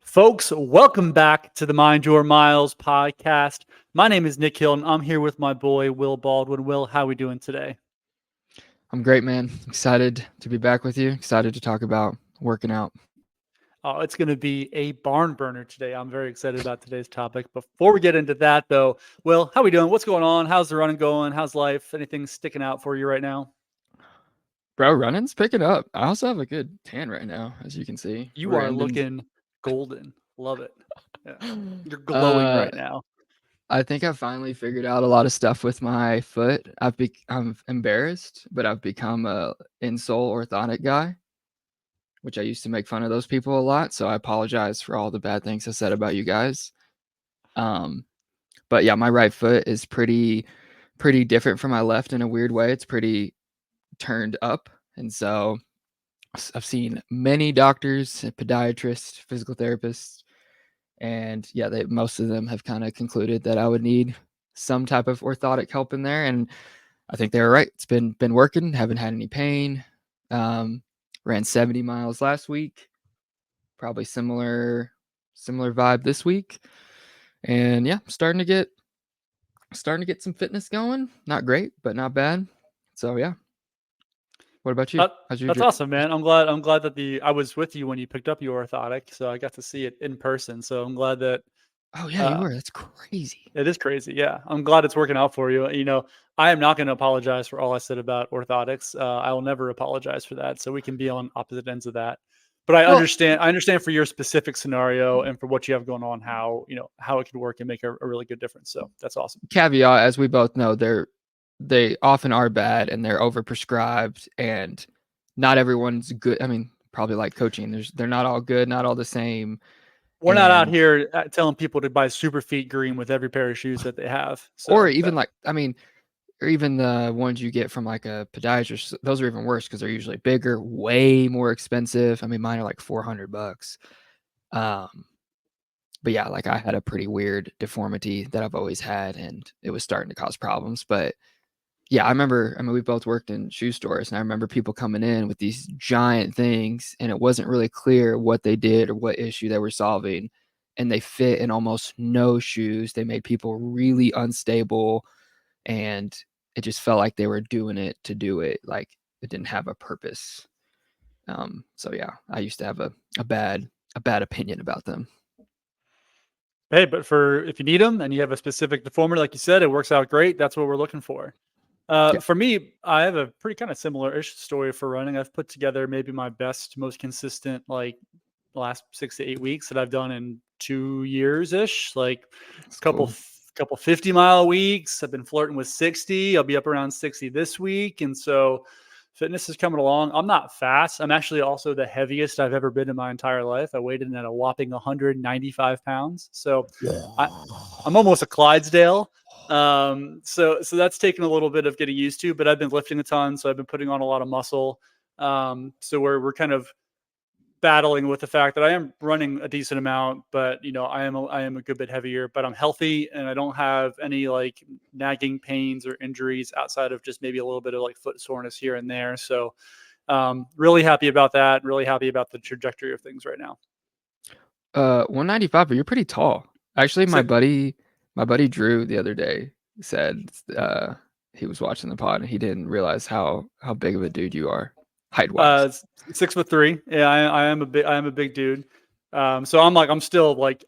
Folks, welcome back to the Mind Your Miles podcast. My name is Nick Hill, and I'm here with my boy, Will Baldwin. Will, how are we doing today? I'm great, man. Excited to be back with you. Excited to talk about working out. Oh, it's going to be a barn burner today. I'm very excited about today's topic. Before we get into that, though, Will, how are we doing? What's going on? How's the running going? How's life? Anything sticking out for you right now? Bro, running's picking up. I also have a good tan right now, as you can see. You We're are ending. looking golden. Love it. Yeah. You're glowing Uh, right now. I think I finally figured out a lot of stuff with my foot. I'm embarrassed, but I've become a insole orthotic guy, which I used to make fun of those people a lot. So I apologize for all the bad things I said about you guys. Um, but yeah, my right foot is pretty different from my left in a weird way. It's pretty turned up, and so I've seen many doctors, podiatrists, physical therapists, and yeah, most of them have kind of concluded that I would need some type of orthotic help in there, and I think they were right. It's been working. Haven't had any pain. Ran 70 miles last week. Probably similar vibe this week, and yeah, starting to get some fitness going. Not great, but not bad. So yeah. What about you? That, How's your that's awesome, man. I'm glad that I was with you when you picked up your orthotic, so I got to see it in person. So I'm glad that Oh yeah, you uh, were. That's crazy. it is crazy. Yeah, I'm glad it's working out for you. I am not going to apologize for all I said about orthotics. I will never apologize for that. So we can be on opposite ends of that. But I Well, understand. I understand for your specific scenario and for what you have going on, how it could work and make a really good difference. So that's awesome. caveat, as we both know, they often are bad and they're overprescribed, and not everyone's good. I mean, probably like coaching, they're not all good, not all the same. We're not out And here telling people to buy super feet green with every pair of shoes that they have. or So even that like, I mean, or even the ones you get from like a podiatrist, those are even worse because they're usually bigger, way more expensive. I mean, mine are like $400. Um, but yeah, like I had a pretty weird deformity that I've always had, and it was starting to cause problems. But yeah, I mean, we both worked in shoe stores, and I remember people coming in with these giant things, and it wasn't really clear what they did or what issue they were solving. And they fit in almost no shoes. They made people really unstable, and it just felt like they were doing it to do it. Like it didn't have a purpose. So yeah, I used to have a bad opinion about them. Hey, but for if you need them and you have a specific deformity, like you said, it works out great. That's what we're looking for. Yeah. For me, I have a pretty kind of similar-ish story for running. I've put together maybe my best, most consistent, like last 6 to 8 weeks that I've done in 2 years ish. Like That's couple cool. couple 50-mile weeks. I've been flirting with 60. I'll be up around 60 this week, and so fitness is coming along. I'm not fast. I'm actually also the heaviest I've ever been in my entire life. I weighed in at a whopping 195 pounds. So I, I'm almost a Clydesdale. So that's taken a little bit of getting used to, but I've been lifting a ton, so I've been putting on a lot of muscle. So we're kind of battling with the fact that I am running a decent amount, but I am a good bit heavier, but I'm healthy and I don't have any like nagging pains or injuries outside of just maybe a little bit of like foot soreness here and there. So really happy about that. Really happy about the trajectory of things right now. 195, but you're pretty tall. Actually, So my buddy Drew the other day said he was watching the pod and he didn't realize how big of a dude you are, height wise. 6'3". Yeah, I am a big dude. So I'm still like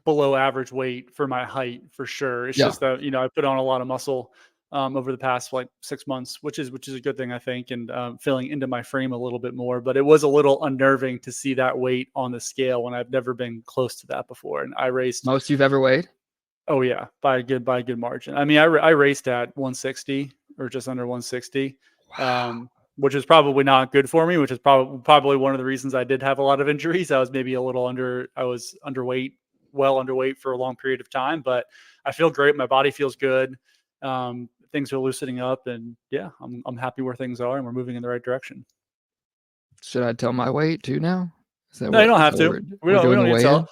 below average weight for my height for sure. It's Yeah, just that I put on a lot of muscle over the past like 6 months, which is a good thing I think, and filling into my frame a little bit more. But it was a little unnerving to see that weight on the scale when I've never been close to that before. And I raced, most you've ever weighed. oh yeah, by a good margin. I mean, I raced at 160 or just under 160. Wow. Which is probably not good for me, which is probably one of the reasons I did have a lot of injuries. I was maybe I was underweight, well underweight for a long period of time, but I feel great. My body feels good. Things are loosening up, and yeah, I'm happy where things are, and we're moving in the right direction. Should I tell my weight too now? No, you don't Is have that what to. We we're don't we doing don't the need to weigh in?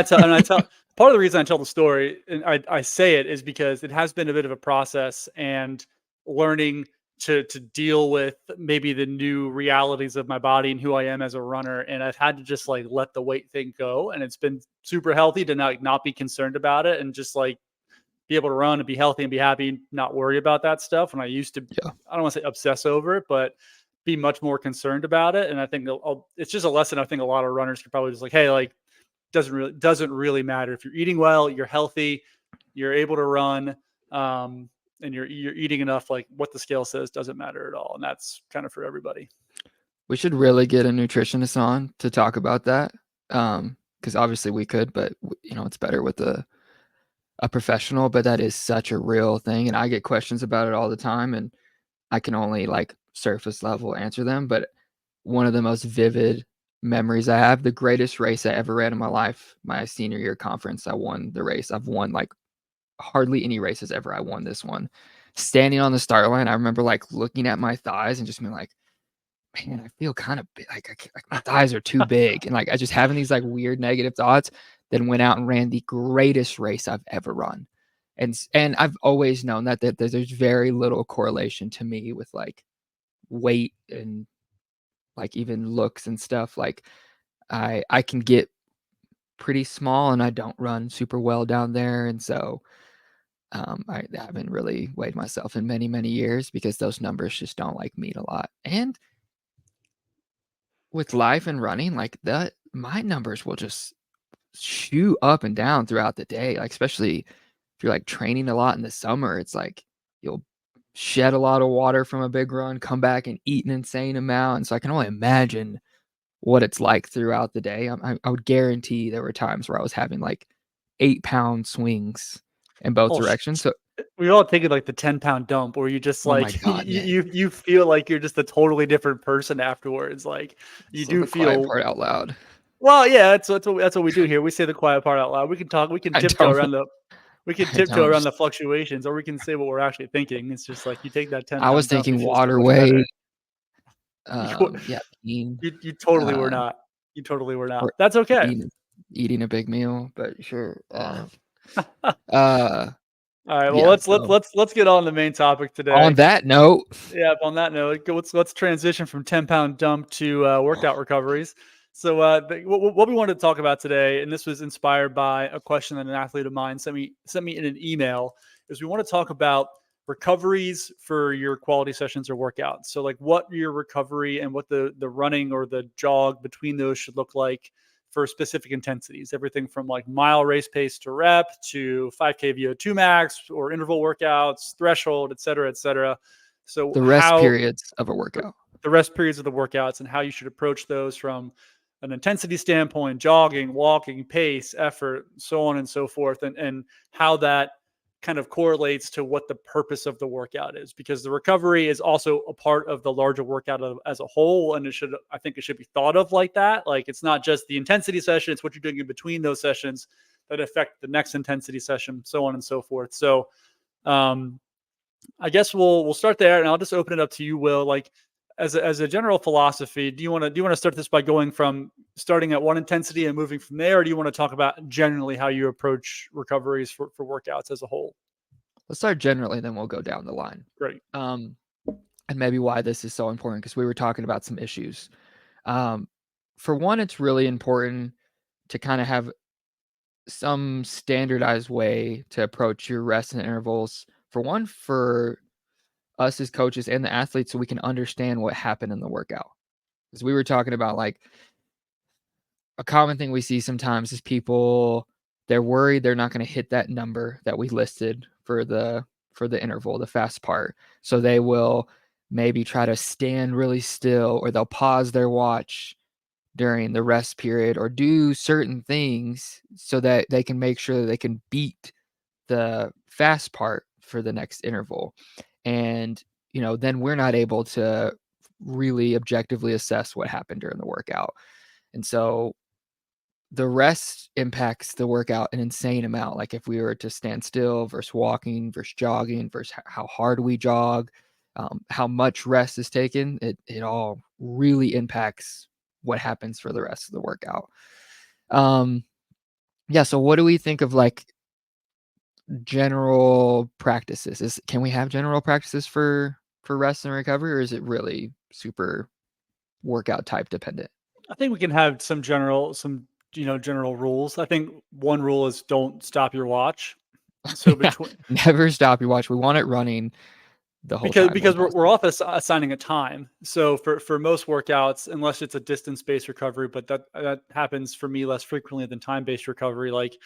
tell. And I tell part of the reason I tell the story and I say it is because it has been a bit of a process and learning to deal with maybe the new realities of my body and who I am as a runner. And I've had to just like let the weight thing go. And it's been super healthy to not be concerned about it and just like be able to run and be healthy and be happy, not worry about that stuff. When I used to, Yeah. I don't want to say obsess over it, but be much more concerned about it. And I think it's just a lesson I think a lot of runners could probably just like, hey, like doesn't really matter if you're eating well, you're healthy, you're able to run, and you're eating enough. Like what the scale says doesn't matter at all, and that's kind of for everybody. We should really get a nutritionist on to talk about that. Because obviously we could, but it's better with a professional. But that is such a real thing, and I get questions about it all the time, and I can only like surface level answer them. But one of the most vivid memories I have, the greatest race I ever ran in my life, my senior year conference. I won the race. I've won like hardly any races ever. I won this one. Standing on the start line, I remember like looking at my thighs and just being like, man, I feel kind of big. Like my thighs are too big. And like I just having these like weird negative thoughts, then went out and ran the greatest race I've ever run. And I've always known that there's very little correlation to me with like weight and like even looks and stuff. Like I can get pretty small and I don't run super well down there. And so I haven't really weighed myself in many, many years because those numbers just don't like mean a lot. And with life and running, like that, my numbers will just shoot up and down throughout the day. Like, especially if you're like training a lot in the summer, it's like you'll shed a lot of water from a big run, come back and eat an insane amount. And so I can only imagine what it's like throughout the day. I would guarantee there were times where I was having like 8-pound swings in both Oh, directions. So, we all taken like the 10-pound dump where you just oh my like God, man. you feel like you're just a totally different person afterwards. Like you So do the quiet feel part out loud. well, yeah, that's what we do here. We say the quiet part out loud. We can talk. We can I tiptoe don't, around the we can I tiptoe don't around the just, fluctuations, or we can say what we're actually thinking. It's just like you take that ten I was pound dump, you thinking feel so water much better. weight. You, Yeah, peeing, you totally were uh, not. You totally were not. or That's okay. eating a big meal, but sure. All Uh, right. Well, yeah. let's let's So let's let's get on the main topic on today. that note, Yeah. On that note, let's transition from 10-pound dump to workout recoveries. So, what we wanted to talk about today, and this was inspired by a question that an athlete of mine sent me in an email, is we want to talk about recoveries for your quality sessions or workouts. So, like, what your recovery and what the running or the jog between those should look like for specific intensities. Everything from like mile race pace to rep to 5K VO2 max or interval workouts, threshold, et cetera, et cetera. So the rest how periods of a workout. the rest periods of the workouts and how you should approach those from an intensity standpoint, jogging, walking, pace, effort, so on and so forth, and how that kind of correlates to what the purpose of the workout is, because the recovery is also a part of the larger workout as a whole, and I think it should be thought of like that. Like it's not just the intensity session; it's what you're doing in between those sessions that affect the next intensity session, so on and so forth. So, um, I guess we'll start there, and I'll just open it up to you, Will. Like, as a general philosophy, do you want to start this by going from starting at one intensity and moving from there, or do you want to talk about generally how you approach recoveries for workouts as a whole? Let's start generally, then we'll go down the line. Great. Um, and maybe why this is so important because we were talking about some issues. Um, for one, it's really important to kind of have some standardized way to approach your rest and intervals. For one, for us as coaches and the athletes, so we can understand what happened in the workout. Because we were talking about like a common thing we see sometimes is people they're worried they're not going to hit that number that we listed for the interval, the fast part. So they will maybe try to stand really still or they'll pause their watch during the rest period or do certain things so that they can make sure that they can beat the fast part for the next interval. And, then we're not able to really objectively assess what happened during the workout. And so the rest impacts the workout an insane amount. Like if we were to stand still versus walking versus jogging versus how hard we jog, how much rest is taken, it all really impacts what happens for the rest of the workout. Yeah. So what do we think of like general practices? Can we have general practices for for rest and recovery, or is it really super workout type dependent? I think we can have general rules. I think one rule is don't stop your watch. So Yeah, between never stop your watch. We want it running the whole because time when because we're possible. off assigning a time. So for most workouts, unless it's a distance based recovery, but that happens for me less frequently than time based recovery. Like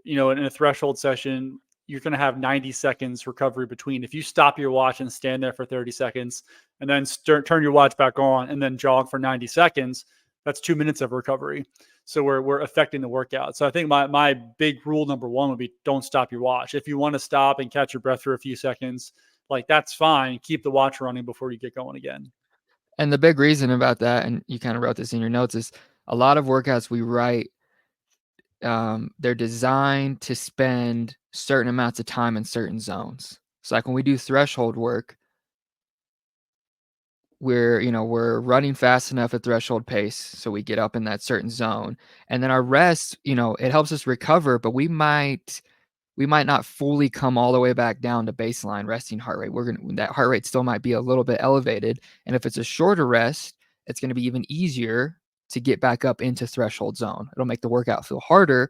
in a threshold session, you're going to have 90 seconds recovery between. If you stop your watch and stand there for 30 seconds and then turn your watch back on and then jog for 90 seconds, that's 2 minutes of recovery. So we're affecting the workout. So I think my big rule number one would be don't stop your watch. If you want to stop and catch your breath for a few seconds, like that's fine. Keep the watch running before you get going again. And the big reason about that, and you kind of wrote this in your notes, is a lot of workouts we write, they're designed to spend certain amounts of time in certain zones. So like when we do threshold work, we're running fast enough at threshold pace so we get up in that certain zone, and then our rest, it helps us recover, but we might not fully come all the way back down to baseline resting heart rate. That heart rate still might be a little bit elevated, and if it's a shorter rest, it's going to be even easier to get back up into threshold zone. It'll make the workout feel harder,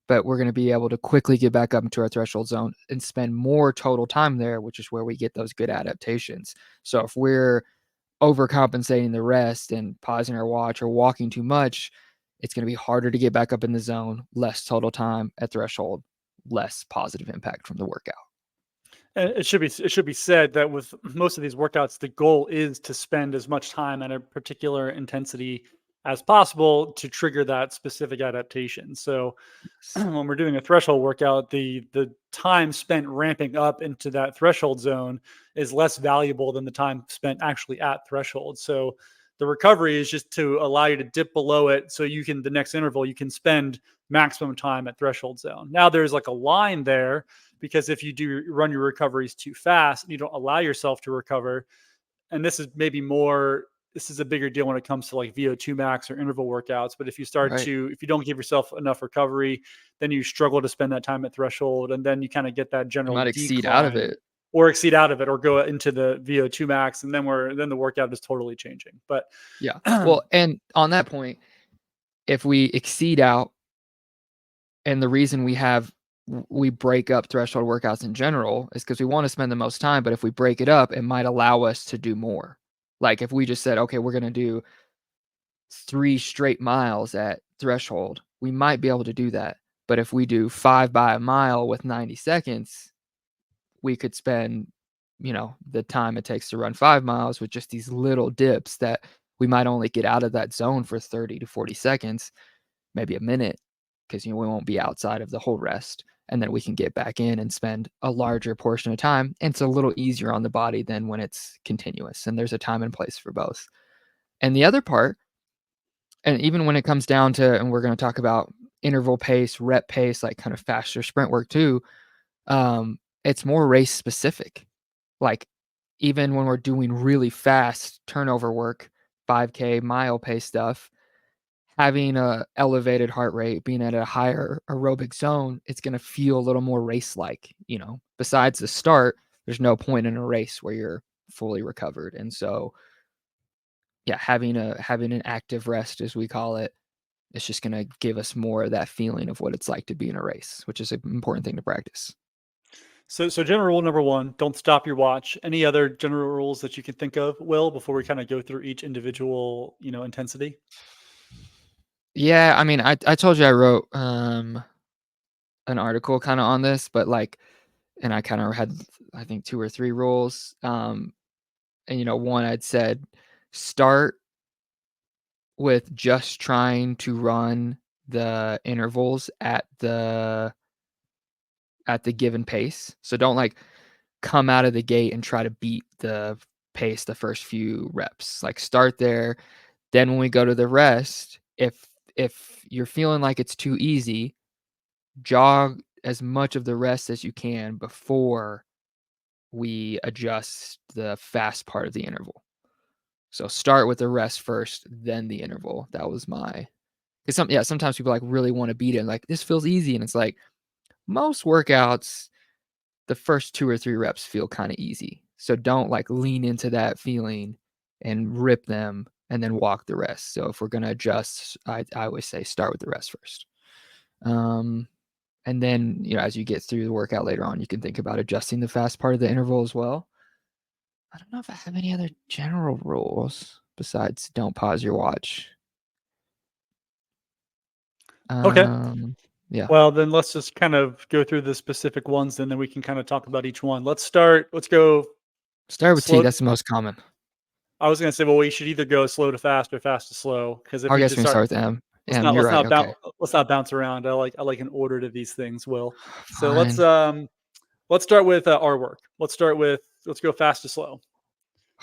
but we're going to be able to quickly get back up into our threshold zone and spend more total time there, which is where we get those good adaptations. So if we're overcompensating the rest and pausing our watch or walking too much, it's going to be harder to get back up in the zone, less total time at threshold, less positive impact from the workout. And it should be said that with most of these workouts, the goal is to spend as much time at a particular intensity as possible to trigger that specific adaptation. So when we're doing a threshold workout, the time spent ramping up into that threshold zone is less valuable than the time spent actually at threshold. So the recovery is just to allow you to dip below it so you can the next interval you can spend maximum time at threshold zone. Now there's like a line there because if you do run your recoveries too fast and you don't allow yourself to recover, and this is a bigger deal when it comes to like VO2 max or interval workouts. But Right. if you don't give yourself enough recovery, then you struggle to spend that time at threshold. And then you kind of get that You general might exceed out of decline it. or exceed out of it or go into the VO2 max. And then the workout is totally changing. But Yeah. Well, and on that point, if we exceed out, and the reason we break up threshold workouts in general is because we want to spend the most time, but if we break it up, it might allow us to do more. Like if we just said, okay, we're going to do 3 straight miles at threshold, we might be able to do that. But if we do 5 by a mile with 90 seconds, we could spend, the time it takes to run 5 miles with just these little dips that we might only get out of that zone for 30 to 40 seconds, maybe a minute, because we won't be outside of the whole rest. And then we can get back in and spend a larger portion of time. And it's a little easier on the body than when it's continuous. And there's a time and place for both. And the other part, and even when it comes down to, and we're going to talk about interval pace, rep pace, like kind of faster sprint work too, it's more race specific. Like even when we're doing really fast turnover work, 5K mile pace stuff, having a elevated heart rate, being at a higher aerobic zone, it's going to feel a little more race like. Besides the start, there's no point in a race where you're fully recovered. And so yeah, having an active rest, as we call it, it's just going to give us more of that feeling of what it's like to be in a race, which is an important thing to practice. so general rule number one, don't stop your watch. Any other general rules that you can think of, Will, before we kind of go through each individual, intensity? Yeah, I mean, I told you I wrote an article kind of on this, but like, and I kind of had, I think, 2 or 3 rules. And one I'd said, start with just trying to run the intervals at the given pace. So don't like come out of the gate and try to beat the pace the first few reps. Like start there. Then when we go to the rest, if you're feeling like it's too easy, jog as much of the rest as you can before we adjust the fast part of the interval. So start with the rest first, then the interval. That was my, because sometimes people like really want to beat it. Like this feels easy, and it's like most workouts, the first 2 or 3 reps feel kind of easy. So don't like lean into that feeling and rip them and then walk the rest. So if we're going to adjust, I always say start with the rest first. And then, as you get through the workout later on, you can think about adjusting the fast part of the interval as well. I don't know if I have any other general rules besides don't pause your watch. Okay. Yeah. Well, then let's just kind of go through the specific ones, and then we can kind of talk about each one. Let's go Start with T. slow. That's the most common. I was going to say, well, we should either go slow to fast or fast to slow. Because if I we guess just we can start, start with M. M, you're right. Okay. let's not bounce around. I like an order to these things, Will. So Fine. let's start with our work. Let's go fast to slow.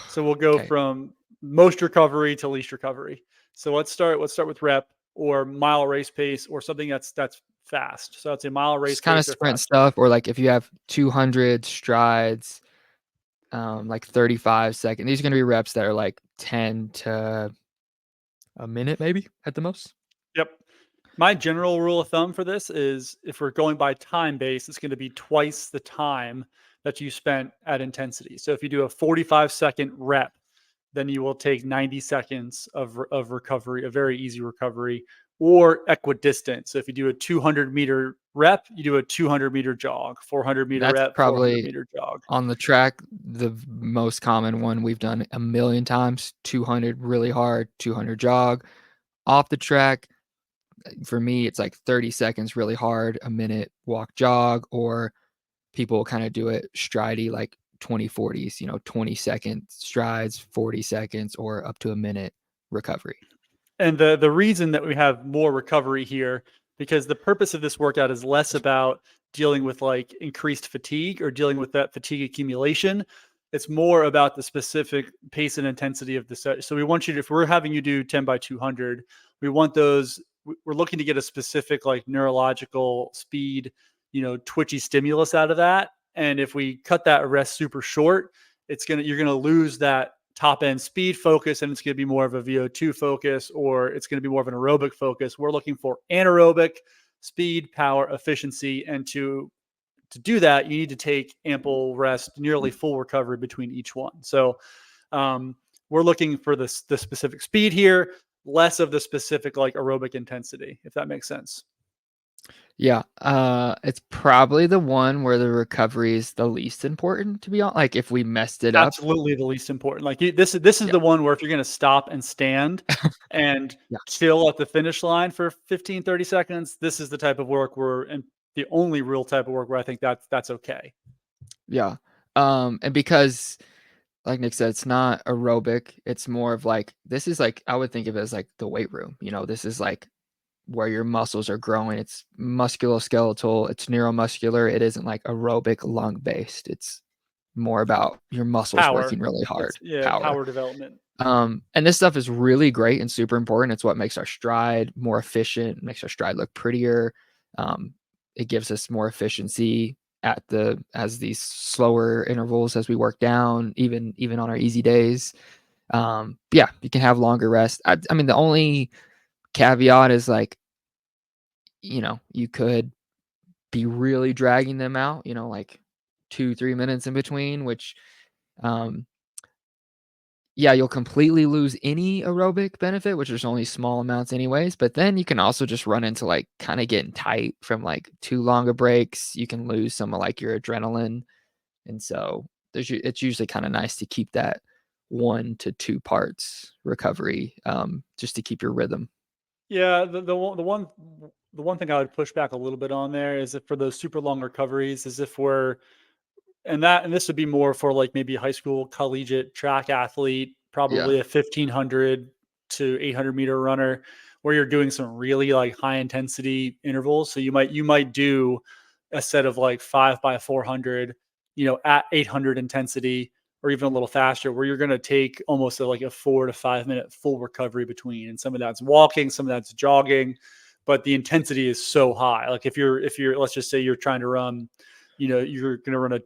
So we'll go Okay. from most recovery to least recovery. So let's start with rep or mile race pace or something that's fast. So it's a mile race Just kind of pace or sprint faster. stuff, or like if you have 200 strides, like 35 seconds. These are going to be reps that are like 10 to a minute, maybe at the most. Yep. My general rule of thumb for this is if we're going by time base, it's going to be twice the time that you spent at intensity. So if you do a 45-second rep, then you will take 90 seconds of recovery, a very easy recovery, or equidistant. So if you do a 200-meter rep, you do a 200-meter jog, 400-meter That's rep, probably 400-meter jog. on the track, the most common one we've done a million times. 200 really hard, 200 jog. Off the track, for me, it's like 30 seconds really hard, a minute walk jog, or people kind of do it stridey, like 20/40s, 20-second strides, 40 seconds, or up to a minute recovery. And the reason that we have more recovery here, because the purpose of this workout is less about dealing with like increased fatigue or dealing with that fatigue accumulation. It's more about the specific pace and intensity of the set. So we want you to, if we're having you do 10 by 200, we want those, we're looking to get a specific like neurological speed, twitchy stimulus out of that. And if we cut that rest super short, you're going to lose that top end speed focus, and it's going to be more of a VO2 focus, or it's going to be more of an aerobic focus. We're looking for anaerobic speed, power, efficiency. And to do that, you need to take ample rest, nearly full recovery between each one. So we're looking for the specific speed here, less of the specific like aerobic intensity, if that makes sense. Yeah, it's probably the one where the recovery is the least important, to be honest. Like if we messed it up. Absolutely the least important. Like this is Yeah. the one where if you're going to stop and stand and Yeah. chill at the finish line for 15, 30 seconds, this is the type of work and the only real type of work where I think that's okay. Yeah. And because like Nick said, it's not aerobic. It's more of like, this is like, I would think of it as like the weight room. This is like where your muscles are growing. It's musculoskeletal, it's neuromuscular. It isn't like aerobic lung based. It's more about your muscles Power. working really hard. It's Power. power development. And this stuff is really great and super important. It's what makes our stride more efficient, makes our stride look prettier. It gives us more efficiency as these slower intervals as we work down, even on our easy days. Yeah, you can have longer rest. I mean, the only caveat is like, you could be really dragging them out, like 2-3 minutes in between, which, yeah, you'll completely lose any aerobic benefit, which there's only small amounts anyways. But then you can also just run into like kind of getting tight from like too long of breaks. You can lose some of like your adrenaline. And so it's usually kind of nice to keep that 1 to 2 parts recovery, just to keep your rhythm. Yeah, the one thing I would push back a little bit on there is that for those super long recoveries, is if we're and this would be more for like maybe a high school collegiate track athlete, Yeah. probably a 1500 to 800-meter runner, where you're doing some really like high intensity intervals. So you might do a set of like 5 by 400, at 800 intensity, or even a little faster, where you're going to take almost like a 4 to 5 minute full recovery between. And some of that's walking, some of that's jogging, but the intensity is so high. Like if you're let's just say you're trying to run, you're going to run a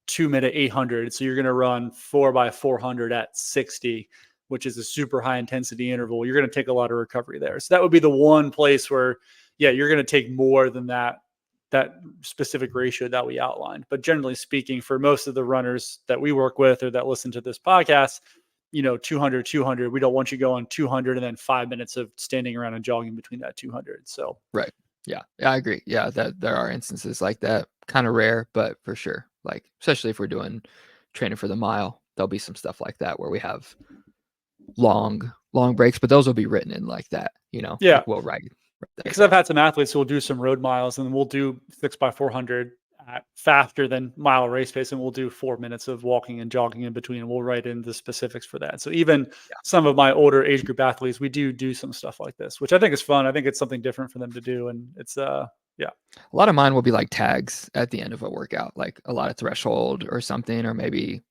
2-minute 800. So you're going to run 4 by 400 at 60, which is a super high intensity interval. You're going to take a lot of recovery there. So that would be the one place where, yeah, you're going to take more than that specific ratio that we outlined. But generally speaking, for most of the runners that we work with or that listen to this podcast, 200, 200, we don't want you going 200 and then 5 minutes of standing around and jogging between that 200. So, right. Yeah, I agree. Yeah, that there are instances like that, kind of rare, but for sure. Like, especially if we're doing training for the mile, there'll be some stuff like that where we have long breaks, but those will be written in like that, yeah, like we'll write that because I've down. had some athletes who will do some road miles and we'll do 6x400 at faster than mile race pace, and we'll do 4 minutes of walking and jogging in between, and we'll write in the specifics for that. So even some of my older age group athletes, we do some stuff like this, which I think is fun. I think it's something different for them to do, and it's yeah. A lot of mine will be like tags at the end of a workout, like a lot of threshold or something, or maybe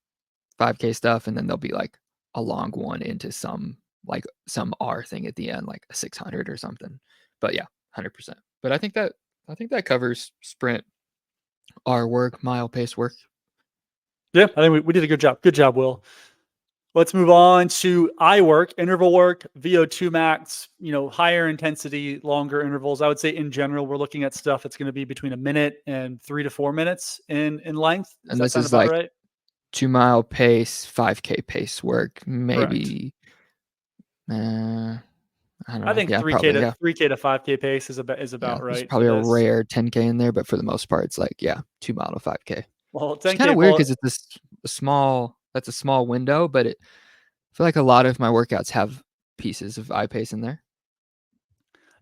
5K stuff, and then there'll be like a long one into some R thing at the end, like a 600 or something. But yeah, 100%. But I think that covers sprint, R work, mile pace work. Yeah, I think we did a good job. Good job, Will. Let's move on to I work, interval work, VO2 max, higher intensity, longer intervals. I would say in general, we're looking at stuff that's going to be between a minute and 3 to 4 minutes in length. Does And that this sound is about like right? 2-mile pace, 5K pace work, Correct. maybe. I don't I know. think Yeah, 3K probably. to Yeah. 3K to 5K pace is Yeah. about There's right for probably a this. rare 10K in there, but for the most part, it's like, yeah, 2-mile to 5K. Well, It's kind 10K, of weird because it's that's a small window, but I feel like a lot of my workouts have pieces of iPace in there.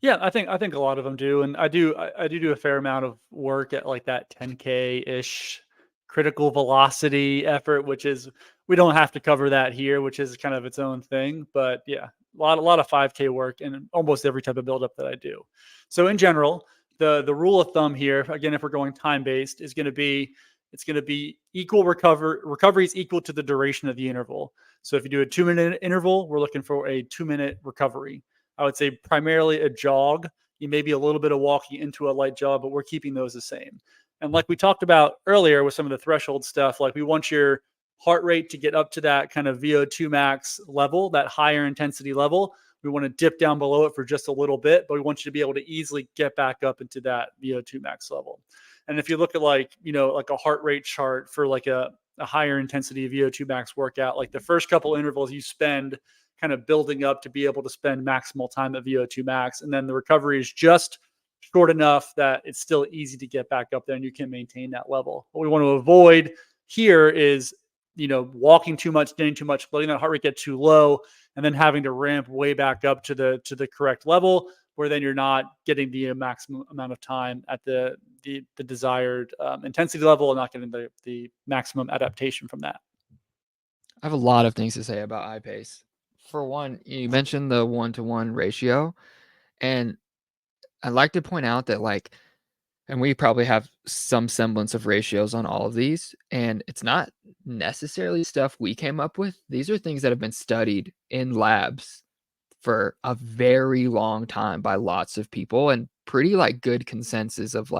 yeah, I think a lot of them do, and I do a fair amount of work at like that 10K ish critical velocity effort, which is we don't have to cover that here, which is kind of its own thing. But yeah, a lot of 5K work and almost every type of buildup that I do. So in general, the rule of thumb here, again, if we're going time based, is going to be it's going to be equal recovery is equal to the duration of the interval. So if you do a 2 minute interval, we're looking for a 2 minute recovery. I would say primarily a jog. You may be a little bit of walking into a light jog, but we're keeping those the same. And like we talked about earlier with some of the threshold stuff, like we want your heart rate to get up to that kind of VO2 max level, that higher intensity level. We want to dip down below it for just a little bit, but we want you to be able to easily get back up into that VO2 max level. And if you look at like a heart rate chart for like a higher intensity VO2 max workout, like the first couple intervals you spend kind of building up to be able to spend maximal time at VO2 max. And then the recovery is just short enough that it's still easy to get back up there and you can maintain that level. What we want to avoid here is, walking too much, getting too much, letting that heart rate get too low, and then having to ramp way back up to the correct level, where then you're not getting the maximum amount of time at the desired intensity level and not getting the maximum adaptation from that. I have a lot of things to say about iPace. For one, you mentioned the 1-to-1 ratio, and I'd like to point out that and we probably have some semblance of ratios on all of these, and it's not necessarily stuff we came up with. These are things that have been studied in labs for a very long time by lots of people, and pretty good consensus of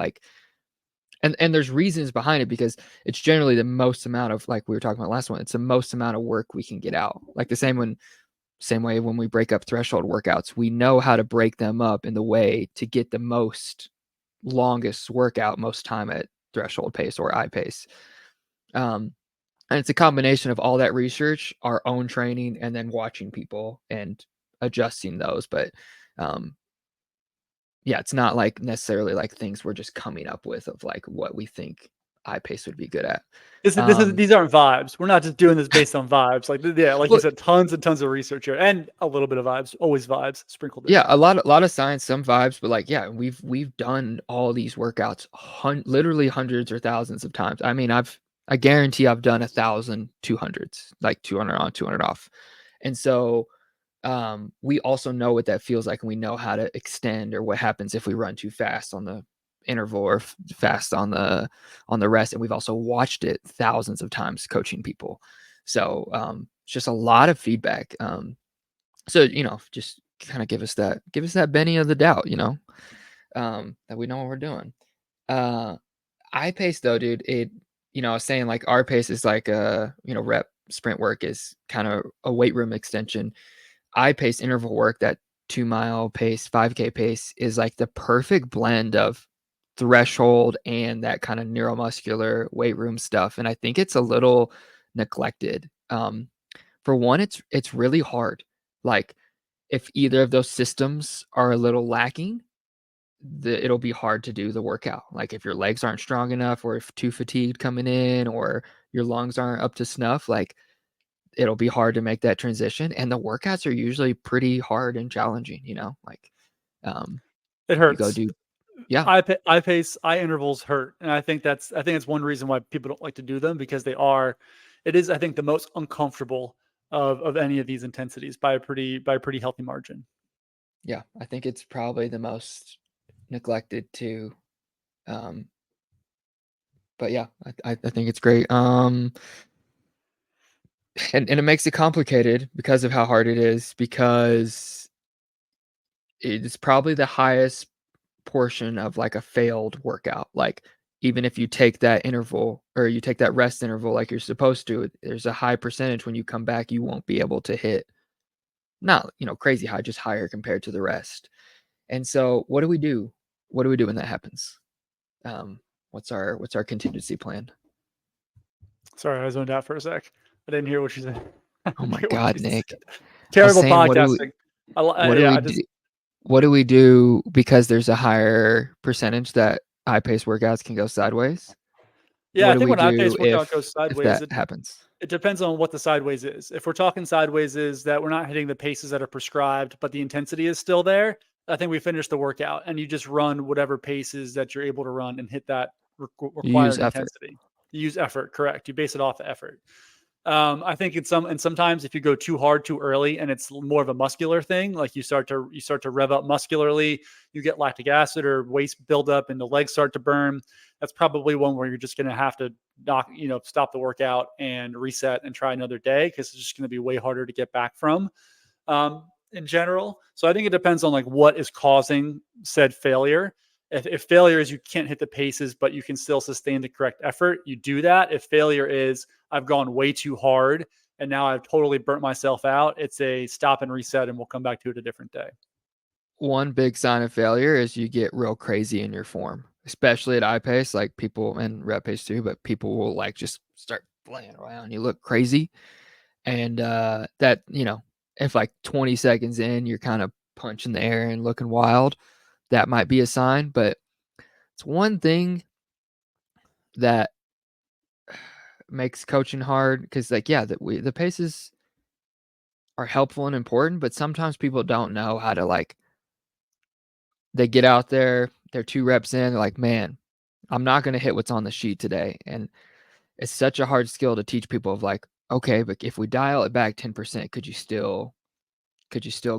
and there's reasons behind it, because it's generally the most amount of, like we were talking about last one, it's the most amount of work we can get out. Like the same way when we break up threshold workouts, we know how to break them up in the way to get the longest workout most time at threshold pace or I pace. And it's a combination of all that research, our own training, and then watching people and adjusting those. But yeah, it's not necessarily things we're just coming up with of what we think iPace would be good at. These aren't vibes. We're not just doing this based on vibes. Like like you Well, said, tons and tons of research here, and a little bit of vibes. Always vibes sprinkled in. yeah, a lot of science, some vibes, but yeah, we've done all these workouts literally hundreds or thousands of times. I mean, I guarantee I've done 1,000 200s, like 200 on, 200 off, and so we also know what that feels like, and we know how to extend, or what happens if we run too fast on the interval or fast on the rest. And we've also watched it thousands of times coaching people, so it's just a lot of feedback. So just kind of give us that Benny of the doubt, that we know what we're doing. iPace though, dude, I was saying our pace is rep sprint work is kind of a weight room extension. iPace interval work, that 2-mile pace, 5K pace, is the perfect blend of threshold and that kind of neuromuscular weight room stuff. And I think it's a little neglected. For one, it's really hard. Like if either of those systems are a little lacking, it'll be hard to do the workout. Like if your legs aren't strong enough, or if too fatigued coming in, or your lungs aren't up to snuff, like it'll be hard to make that transition. And the workouts are usually pretty hard and challenging, like It you go hurts. do, yeah, I pace, I intervals hurt, and I think it's one reason why people don't like to do them, because it is, I think, the most uncomfortable of any of these intensities by a pretty healthy margin. yeah. I think it's probably the most neglected too. Um, but yeah, I think it's great. And it makes it complicated because of how hard it is, because it's probably the highest portion of like a failed workout. Like even if you take that interval, or you take that rest interval like you're supposed to, there's a high percentage when you come back you won't be able to hit, not crazy high, just higher compared to the rest. And so what do we do? What do we do when that happens? What's our contingency plan? Sorry, I zoned out for a sec. I didn't hear what you said. I Oh didn't my hear what God, you Nick. said. I was Terrible saying, podcasting. what do Yeah, we I do? just What do we do because there's a higher percentage that high pace workouts can go sideways? yeah, What I do think we when do I-pace workout goes if sideways, that happens? it depends on what the sideways is. If we're talking sideways is that we're not hitting the paces that are prescribed, but the intensity is still there, I think we finish the workout and you just run whatever paces that you're able to run and hit that You use required effort. intensity. You use effort, correct? You base it off of effort. I think and sometimes if you go too hard too early and it's more of a muscular thing, like you start to rev up muscularly, you get lactic acid or waste buildup and the legs start to burn. That's probably one where you're just going to have to stop the workout and reset and try another day, because it's just going to be way harder to get back from in general. So I think it depends on like what is causing said failure. If failure is you can't hit the paces, but you can still sustain the correct effort, you do that. If failure is I've gone way too hard and now I've totally burnt myself out, it's a stop and reset and we'll come back to it a different day. One big sign of failure is you get real crazy in your form, especially at eye pace. Like people, and rep pace too, but people will like just start flying around. You look crazy. And that, if like 20 seconds in, you're kind of punching the air and looking wild, that might be a sign. But it's one thing that makes coaching hard, because like, yeah, the paces are helpful and important, but sometimes people don't know how to, like, they get out there, they're 2 reps in, they're like, man, I'm not going to hit what's on the sheet today. And it's such a hard skill to teach people of like, okay, but if we dial it back 10%, could you still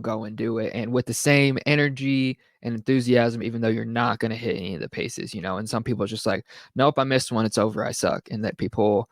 go and do it, and with the same energy and enthusiasm, even though you're not going to hit any of the paces, and some people are just like, nope, I missed one, it's over, I suck. And that people,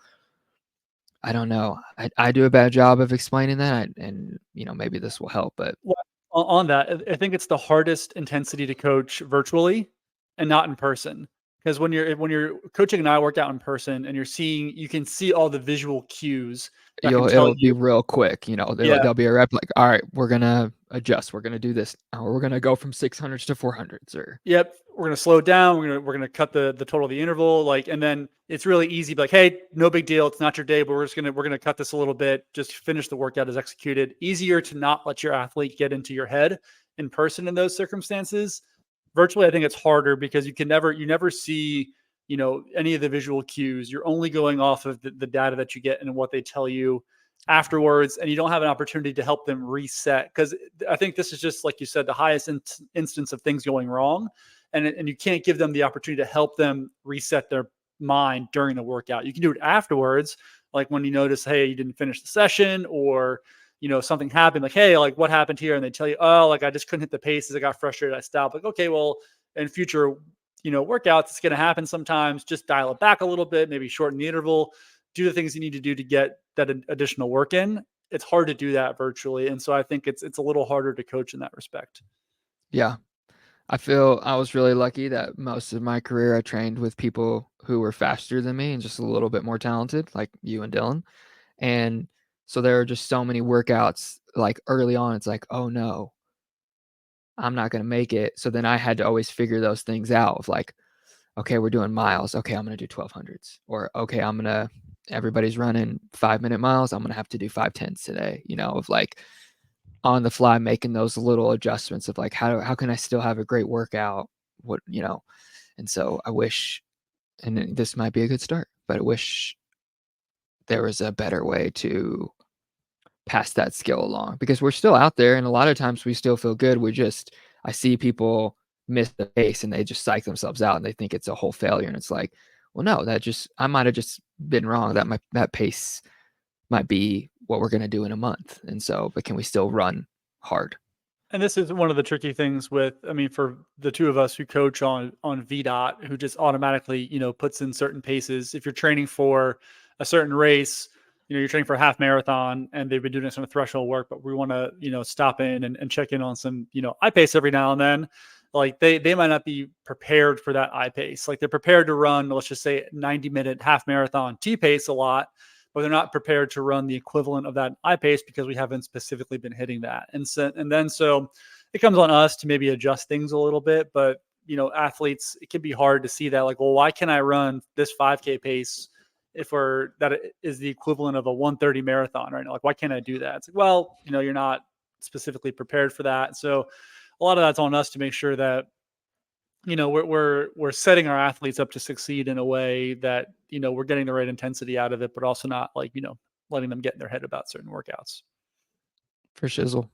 I don't know, I do a bad job of explaining that, and maybe this will help, but Well, on that, I think it's the hardest intensity to coach virtually and not in person. Because when you're coaching an eye workout in person and you can see all the visual cues that can tell it'll be you, real quick. yeah, There'll be a rep like, all right, we're gonna adjust, we're gonna do this, or we're gonna go from 600s to 400s, or yep, we're gonna slow it down. We're gonna cut the total of the interval, like, and then it's really easy. Like, hey, no big deal. It's not your day, but we're gonna cut this a little bit. Just finish the workout as executed. Easier to not let your athlete get into your head in person in those circumstances. Virtually, I think it's harder because you never see any of the visual cues. You're only going off of the data that you get and what they tell you afterwards, and you don't have an opportunity to help them reset, because I think this is just like you said, the highest instance of things going wrong, and you can't give them the opportunity to help them reset their mind during the workout. You can do it afterwards, like when you notice, hey, you didn't finish the session, or something happened, like, hey, like what happened here, and they tell you, oh, like I just couldn't hit the paces, I got frustrated, I stopped. Like, okay, well, in future workouts, it's going to happen sometimes. Just dial it back a little bit, maybe shorten the interval, do the things you need to do to get that additional work in. It's hard to do that virtually, and so I think it's a little harder to coach in that respect. yeah. I feel I was really lucky that most of my career I trained with people who were faster than me and just a little bit more talented, like you and Dylan. And so there are just so many workouts like early on, it's like, oh no, I'm not going to make it. So then I had to always figure those things out of like, okay, we're doing miles. Okay, I'm going to do 1200s. Or, okay, everybody's running 5-minute miles. I'm going to have to do 510s today, of like on the fly, making those little adjustments of like, how can I still have a great workout? And so I wish, and this might be a good start, but I wish there was a better way to pass that skill along, because we're still out there and a lot of times we still feel good. I see people miss the pace and they just psych themselves out and they think it's a whole failure. And it's like, well, no, I might have just been wrong. That pace might be what we're going to do in a month. And so, but can we still run hard? And this is one of the tricky things for the two of us who coach on VDOT, who just automatically, puts in certain paces. If you're training for a certain race, you're training for a half marathon and they've been doing some threshold work, but we want to, stop in and check in on some, eye pace every now and then. Like they might not be prepared for that eye pace. Like they're prepared to run, let's just say 90-minute half marathon T pace a lot, but they're not prepared to run the equivalent of that eye pace because we haven't specifically been hitting that. So it comes on us to maybe adjust things a little bit. But, athletes, it can be hard to see that, like, well, why can I run this 5K pace if that is the equivalent of a 1:30 marathon right now? Like, why can't I do that? It's like, well, you're not specifically prepared for that. So a lot of that's on us to make sure that, we're setting our athletes up to succeed in a way that, we're getting the right intensity out of it, but also not like, letting them get in their head about certain workouts. For shizzle.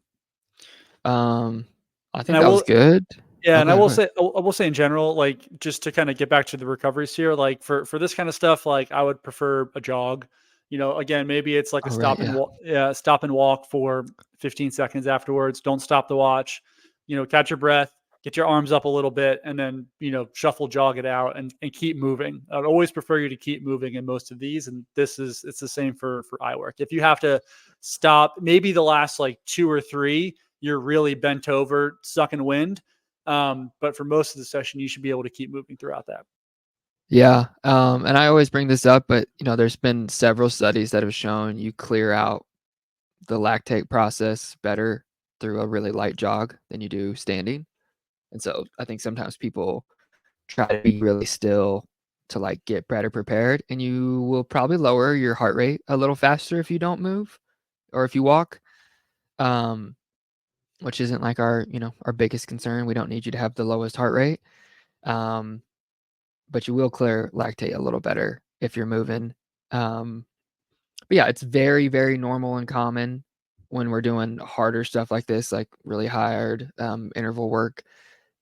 I And think that was good. Yeah. And I will Okay. say in general, like, just to kind of get back to the recoveries here, like for this kind of stuff, like I would prefer a jog. Again, maybe it's like a All right. Yeah. stop and walk for 15 seconds afterwards. Don't stop the watch, catch your breath, get your arms up a little bit, and then, shuffle jog it out and keep moving. I'd always prefer you to keep moving in most of these. And it's the same for eye work. If you have to stop, maybe the last like 2 or 3, you're really bent over, sucking wind. But for most of the session, you should be able to keep moving throughout that. Yeah. And I always bring this up, but there's been several studies that have shown you clear out the lactate process better through a really light jog than you do standing. And so I think sometimes people try to be really still to like get better prepared, and you will probably lower your heart rate a little faster if you don't move or if you walk. Which isn't like our biggest concern. We don't need you to have the lowest heart rate. But you will clear lactate a little better if you're moving. But yeah, it's very, very normal and common when we're doing harder stuff like this, like really hard interval work,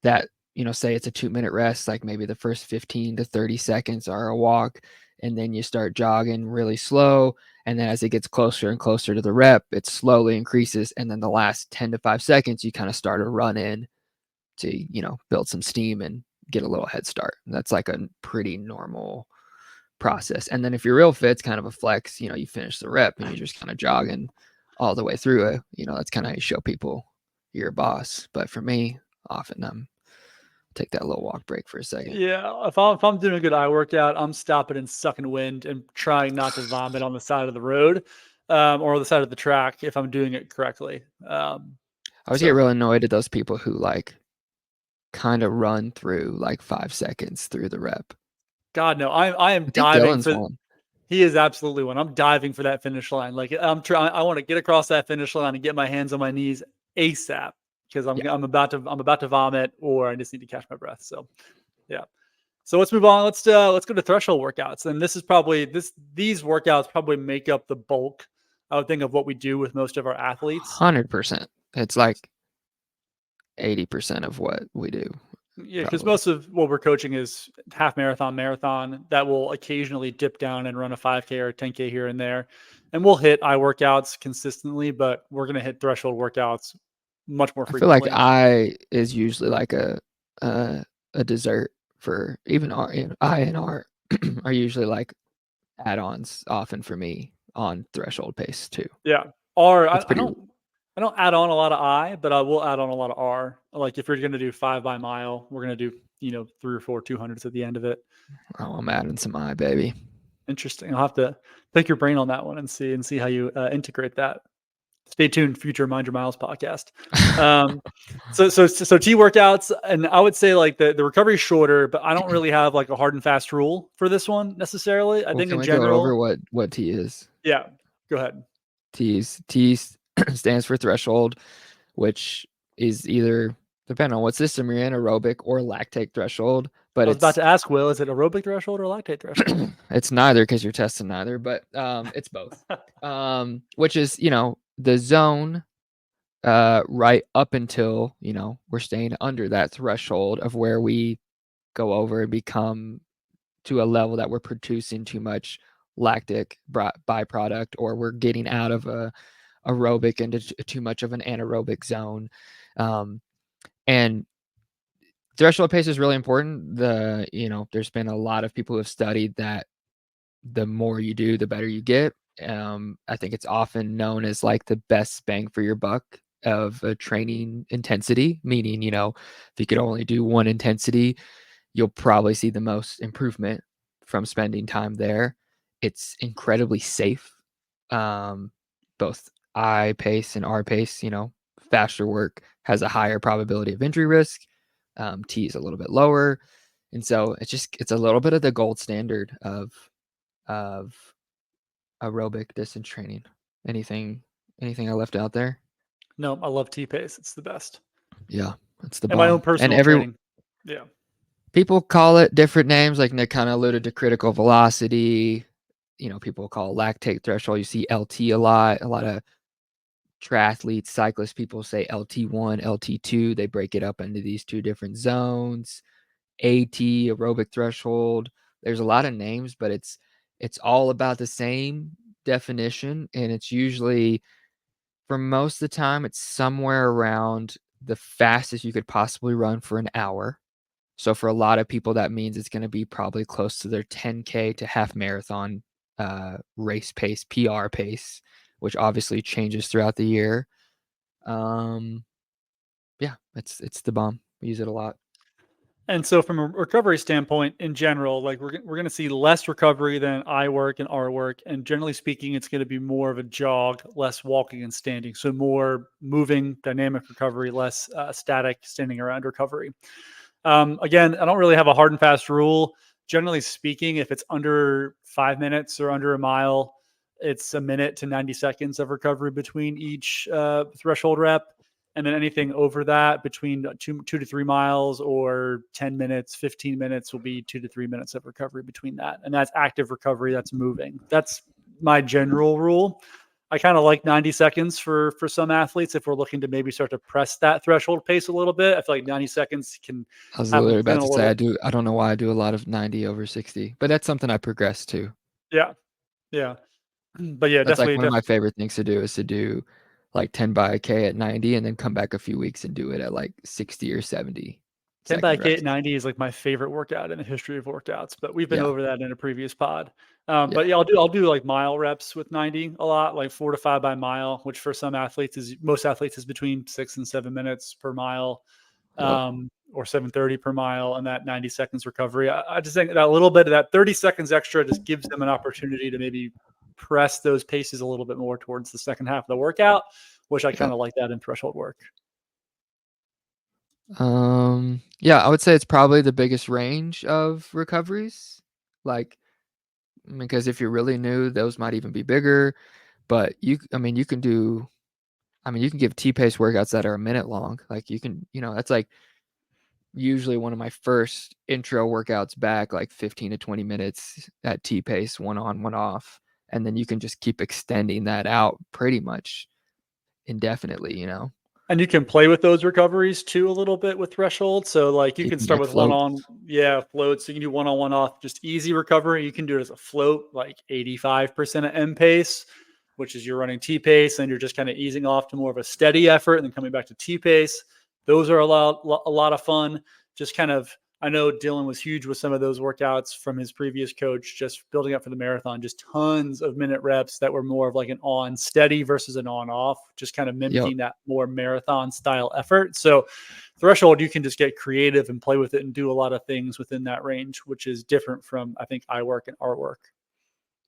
that, say it's a 2-minute rest, like maybe the first 15 to 30 seconds are a walk, and then you start jogging really slow. And then as it gets closer and closer to the rep, it slowly increases. And then the last 10 to 5 seconds, you kind of start a run in to, build some steam and get a little head start. That's like a pretty normal process. And then if you're real fit, it's kind of a flex. You finish the rep and you're just kind of jogging all the way through it. That's kind of how you show people you're a boss. But for me, often I'm take that little walk break for a second. Yeah, if I'm doing a good eye workout, I'm stopping and sucking wind and trying not to vomit on the side of the road, or the side of the track if I'm doing it correctly. I always get So real annoyed at those people who like kind of run through like 5 seconds through the rep. God, no, I am I think diving Dylan's for. one. He is absolutely one. I'm diving for that finish line. Like I'm trying. I want to get across that finish line and get my hands on my knees ASAP because Yeah. I'm about to vomit or I just need to catch my breath. So yeah. So let's move on. Let's go to threshold workouts. And this is probably these workouts probably make up the bulk, I would think, of what we do with most of our athletes. 100%. It's like 80% of what we do. Yeah, because Probably. most of what we're coaching is half marathon, marathon that will occasionally dip down and run a 5K or a 10K here and there. And we'll hit eye workouts consistently, but we're going to hit threshold workouts much more I feel like frequently. I is usually like a dessert for even R. I and R are usually like add-ons often for me on threshold pace too. Yeah. R, It's I pretty. don't add on a lot of I, but I will add on a lot of R. Like if you're going to do 5 by mile, we're going to do, 3 or 4 200s at the end of it. Oh, I'm adding some I, baby. Interesting. I'll have to pick your brain on that one and see how you integrate that. Stay tuned, future Mind Your Miles podcast. So T workouts, and I would say like the recovery is shorter, but I don't really have like a hard and fast rule for this one necessarily. I Well, think can in we go over general, what T is? yeah, go ahead. T stands for threshold, which is either, depending on what system you're in, aerobic or lactate threshold. But I was about it's to ask, Will, is it aerobic threshold or lactate threshold? it's neither, because you're testing neither, but it's both. Which is, the zone right up until, we're staying under that threshold of where we go over and become to a level that we're producing too much lactic byproduct, or we're getting out of a aerobic into too much of an anaerobic zone. And threshold pace is really important. There's been a lot of people who have studied that the more you do, the better you get. I think it's often known as like the best bang for your buck of a training intensity, meaning, if you could only do one intensity, you'll probably see the most improvement from spending time there. It's incredibly safe. Both I pace and R pace, faster work has a higher probability of injury risk. T is a little bit lower. And so it's a little bit of the gold standard of aerobic distance training. Anything I left out there? No, I love T pace. It's the best. Yeah, it's the And my own bomb. And personal training. Yeah. people call it different names, like Nick kind of alluded to critical velocity. People call it lactate threshold. You see LT a lot. A lot of triathletes, cyclists, people say LT1, LT2. They break it up into these two different zones. AT, aerobic threshold. There's a lot of names, but it's all about the same definition, and it's usually, for most of the time, it's somewhere around the fastest you could possibly run for an hour. So for a lot of people, that means it's going to be probably close to their 10K to half marathon race pace, PR pace, which obviously changes throughout the year. Yeah, it's the bomb. We use it a lot. And so from a recovery standpoint in general, like we're going to see less recovery than I work and R work. And generally speaking, it's going to be more of a jog, less walking and standing. So more moving, dynamic recovery, less static standing around recovery. Again, I don't really have a hard and fast rule. Generally speaking, if it's under 5 minutes or under a mile, it's a minute to 90 seconds of recovery between each threshold rep. And then anything over that, between 2 to 3 miles or 10 minutes, 15 minutes, will be 2 to 3 minutes of recovery between that. And that's active recovery. That's moving. That's my general rule. I kind of like 90 seconds for some athletes if we're looking to maybe start to press that threshold pace a little bit. I feel like 90 seconds can I was have them literally about feeling to a say little. I don't know why I do a lot of 90 over 60, but that's something I progressed to. Yeah. Yeah. But yeah, That's like definitely, one of my definitely. favorite things to do, is to do like 10 by K at 90 and then come back a few weeks and do it at like 60 or 70 10 by second K at rest. 90 is like my favorite workout in the history of workouts, but we've been Yeah. over that in a previous pod. Yeah. But yeah, I'll do like mile reps with 90 a lot, like 4 to 5 by mile, which for some athletes most athletes is between 6 and 7 minutes per mile, Yep. or 7:30 per mile, and that 90 seconds recovery. I just think that little bit of that 30 seconds extra just gives them an opportunity to maybe press those paces a little bit more towards the second half of the workout, which I kind Yep. of like that in threshold work. Yeah, I would say it's probably the biggest range of recoveries. Like, because if you're really new, those might even be bigger. But you can do, you can give T-pace workouts that are a minute long. Like that's like usually one of my first intro workouts back, like 15 to 20 minutes at T-pace, one on, one off. And then you can just keep extending that out pretty much indefinitely. And you can play with those recoveries too a little bit with threshold. So like you You can can start get with one floats. on, yeah, float. So you can do one on one off, just easy recovery. You can do it as a float, like 85% of M pace, which is you're running T pace, and you're just kind of easing off to more of a steady effort and then coming back to T pace. Those are a lot of fun. Just kind of, I know Dylan was huge with some of those workouts from his previous coach, just building up for the marathon, just tons of minute reps that were more of like an on steady versus an on off, just kind of Yep. mimicking that more marathon style effort. So threshold, you can just get creative and play with it and do a lot of things within that range, which is different from, I think, I work and artwork.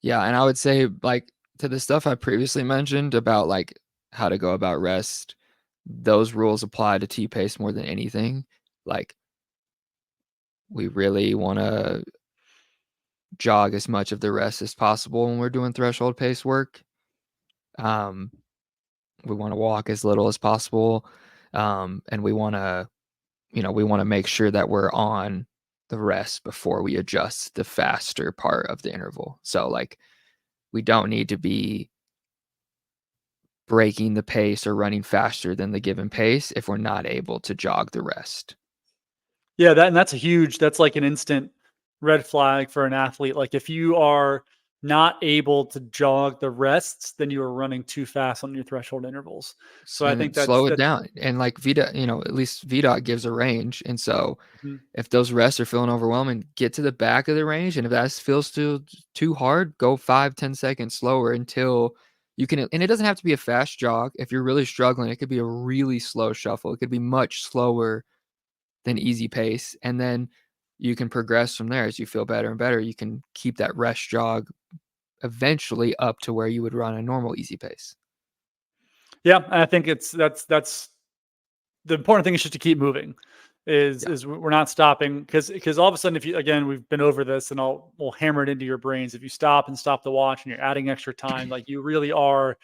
Yeah, and I would say, like, to the stuff I previously mentioned about like how to go about rest. Those rules apply to T-pace more than anything. Like, we really want to jog as much of the rest as possible when we're doing threshold pace work. We want to walk as little as possible, and we want to, we want to make sure that we're on the rest before we adjust the faster part of the interval. So like, we don't need to be breaking the pace or running faster than the given pace if we're not able to jog the rest. Yeah, that's like an instant red flag for an athlete. Like if you are not able to jog the rests, then you are running too fast on your threshold intervals. So I And think then slow it that's down. And like VDOT, at least VDOT gives a range. And so mhm. if those rests are feeling overwhelming, get to the back of the range. And if that feels too hard, go 5-10 seconds slower until you can. And it doesn't have to be a fast jog. If you're really struggling, it could be a really slow shuffle. It could be much slower than easy pace. And then you can progress from there as you feel better and better. You can keep that rest jog eventually up to where you would run a normal easy pace. Yeah, and I think that's the important thing is just to keep moving. Yeah. Is we're not stopping because all of a sudden if you again we've been over this and we'll hammer it into your brains. If you stop the watch and you're adding extra time, like you really are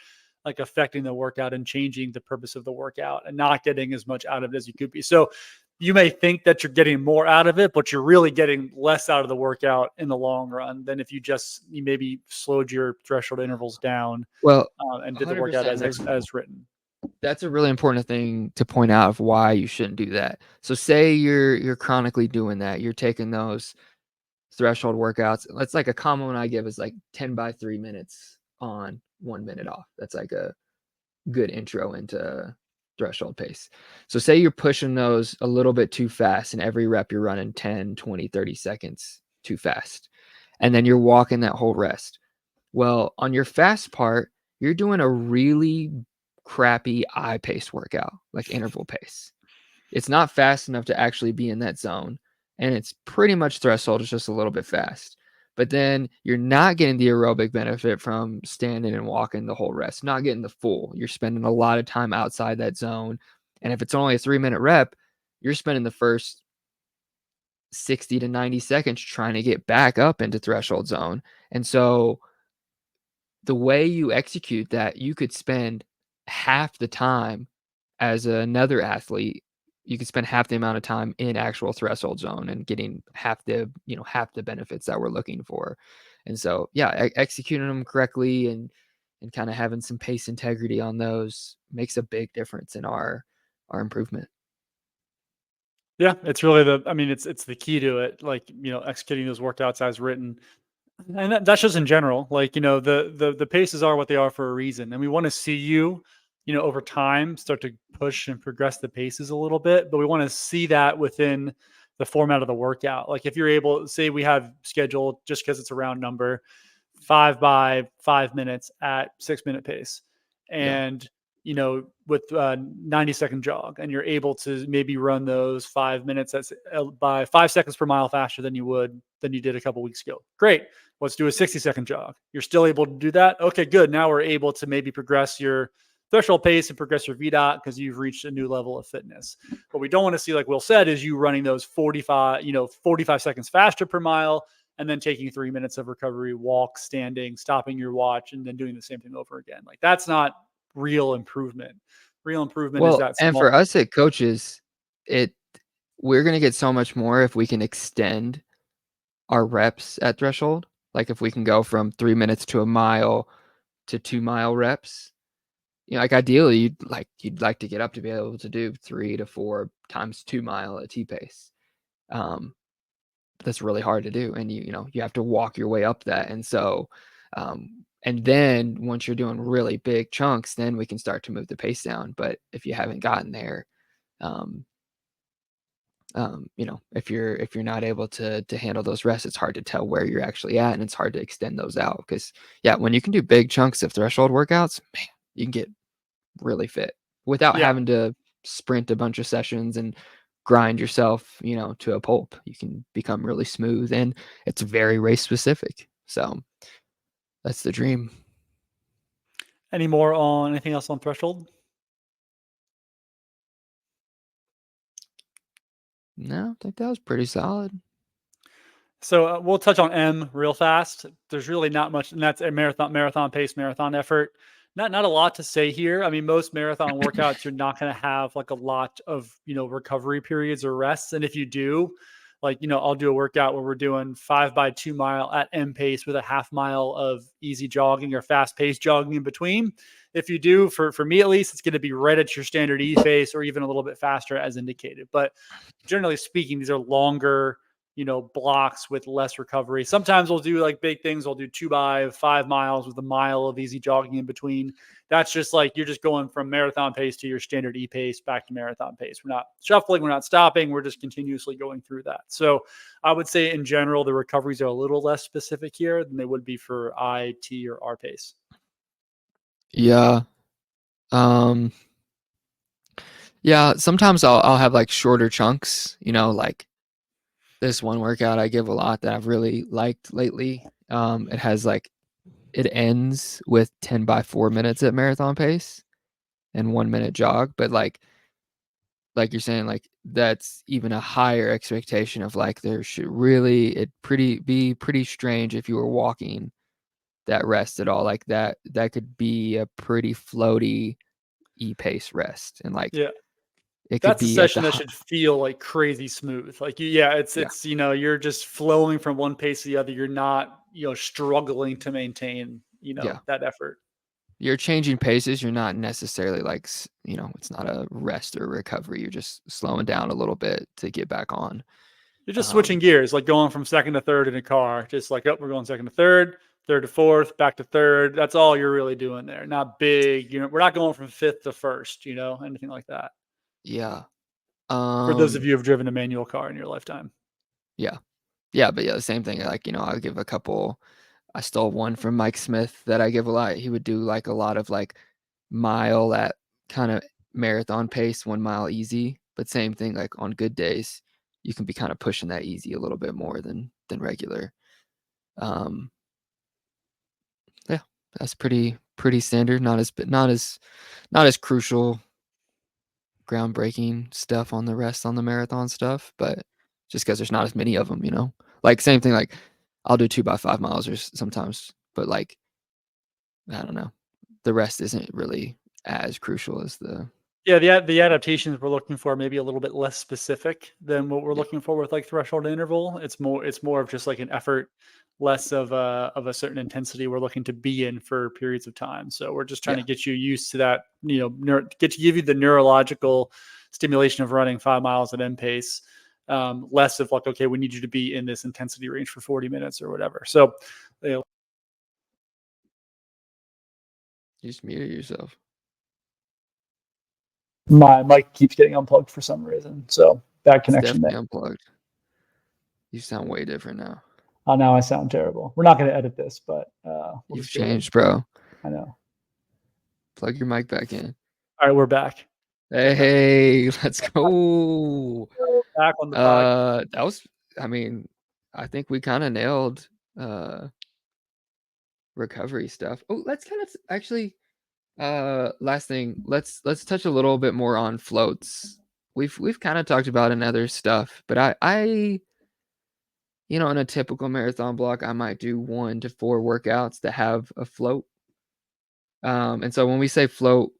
like affecting the workout and changing the purpose of the workout and not getting as much out of it as you could be. So you may think that you're getting more out of it, but you're really getting less out of the workout in the long run than if you maybe slowed your threshold intervals down Well, and did the workout 100%. as written. That's a really important thing to point out of why you shouldn't do that. So say you're chronically doing that. You're taking those threshold workouts. That's like a common one I give is like 10 by 3 minutes on, 1 minute off. That's like a good intro into threshold pace. So say you're pushing those a little bit too fast and every rep you're running 10, 20, 30 seconds too fast. And then you're walking that whole rest. Well, on your fast part, you're doing a really crappy eye pace workout, like interval pace. It's not fast enough to actually be in that zone. And it's pretty much threshold, it's just a little bit fast. But then you're not getting the aerobic benefit from standing and walking the whole rest, not getting the full. You're spending a lot of time outside that zone. And if it's only a 3-minute rep, you're spending the first 60 to 90 seconds trying to get back up into threshold zone. And so the way you execute that, you could spend half the time as another athlete. You could spend half the amount of time in actual threshold zone and getting half the benefits that we're looking for. And so, yeah, executing them correctly and kind of having some pace integrity on those makes a big difference in our improvement. Yeah, it's really it's the key to it. Like, executing those workouts as written. And that's just in general. Like, the paces are what they are for a reason. And we want to see you, over time start to push and progress the paces a little bit, but we want to see that within the format of the workout. Like if you're able, say we have scheduled just because it's a round number, 5 by 5 minutes at 6 minute pace. Yeah. And with 90-second jog, and you're able to maybe run those 5 minutes by 5 seconds per mile faster than you did a couple weeks ago. Great. Let's do a 60-second jog. You're still able to do that. Okay, good. Now we're able to maybe progress your threshold pace and progress your VDOT because you've reached a new level of fitness. What we don't want to see, like Will said, is you running those 45 seconds faster per mile and then taking 3 minutes of recovery, walk, standing, stopping your watch, and then doing the same thing over again. Like that's not real improvement. Real improvement is Well, that and small. for us at coaches, we're going to get so much more if we can extend our reps at threshold. Like if we can go from 3 minutes to a mile to 2 mile reps, like ideally you'd like to get up to be able to do 3 to 4 times 2 mile at T pace. But that's really hard to do. And you have to walk your way up that. And so, and then once you're doing really big chunks, then we can start to move the pace down. But if you haven't gotten there, um, if you're not able to handle those rests, it's hard to tell where you're actually at, and it's hard to extend those out. Because yeah, when you can do big chunks of threshold workouts, man, you can get really fit without Yeah. having to sprint a bunch of sessions and grind yourself, to a pulp. You can become really smooth, and it's very race specific. So that's the dream. Any more on anything else on threshold? No, I think that was pretty solid. So we'll touch on M real fast. There's really not much, and that's a marathon pace, marathon effort. Not a lot to say here. I mean, most marathon workouts, you're not going to have like a lot of recovery periods or rests, and if you do, like I'll do a workout where we're doing 5 by 2 mile at M pace with a half mile of easy jogging or fast paced jogging in between. If you do, for me at least, it's going to be right at your standard E pace or even a little bit faster as indicated. But generally speaking, these are longer blocks with less recovery. Sometimes we'll do like big things. We'll do 2 by 5 miles with a mile of easy jogging in between. That's just like you're just going from marathon pace to your standard E pace back to marathon pace. We're not shuffling, we're not stopping, we're just continuously going through that. So I would say in general, the recoveries are a little less specific here than they would be for I, T, or R pace. Yeah. Yeah, sometimes I'll have like shorter chunks, like this one workout I give a lot that I've really liked lately. It has like it ends with 10 by 4 minutes at marathon pace and 1 minute jog, but like you're saying, like that's even a higher expectation of like there should really be pretty strange if you were walking that rest at all. Like that could be a pretty floaty e-pace rest, and like Yeah. it could That's a be at session the that should feel like crazy smooth. Like yeah, yeah, you're just flowing from one pace to the other. You're not, struggling to maintain, yeah. that effort. You're changing paces. You're not necessarily like it's not a rest or recovery. You're just slowing down a little bit to get back on. You're just switching gears, like going from second to third in a car. Just like, oh, we're going second to third, third to fourth, back to third. That's all you're really doing there. Not big, we're not going from fifth to first, anything like that. Yeah. For those of you who have driven a manual car in your lifetime. Yeah. Yeah, but yeah, the same thing. Like, I'll give a couple. I stole one from Mike Smith that I give a lot. He would do like a lot of like mile at kind of marathon pace, 1 mile easy. But same thing, like on good days, you can be kind of pushing that easy a little bit more than regular. Yeah, that's pretty standard. Not as crucial, groundbreaking stuff on the rest on the marathon stuff, but just because there's not as many of them, like same thing. Like I'll do 2 by 5 miles or sometimes, but like I don't know, the rest isn't really as crucial as the Yeah, the adaptations we're looking for maybe a little bit less specific than what we're yeah looking for with like threshold interval. It's more of just like an effort, less of a certain intensity we're looking to be in for periods of time. So we're just trying to yeah get you used to that, get to give you the neurological stimulation of running 5 miles at M pace. Less of like, okay, we need you to be in this intensity range for 40 minutes or whatever. So, you just muted yourself. my mic keeps getting unplugged for some reason. So bad It's connection definitely there. unplugged. You sound way different now. Oh, now I sound terrible. We're not going to edit this, but we'll You've just go ahead. changed, bro. I know. Plug your mic back in. All right, we're back. Hey, let's go. Back on the podcast. That was, I mean, I think we kind of nailed recovery stuff. Oh, let's kind of actually last thing, let's touch a little bit more on floats. We've kind of talked about in other stuff, but I in a typical marathon block, I might do 1 to 4 workouts that have a float. And so when we say float,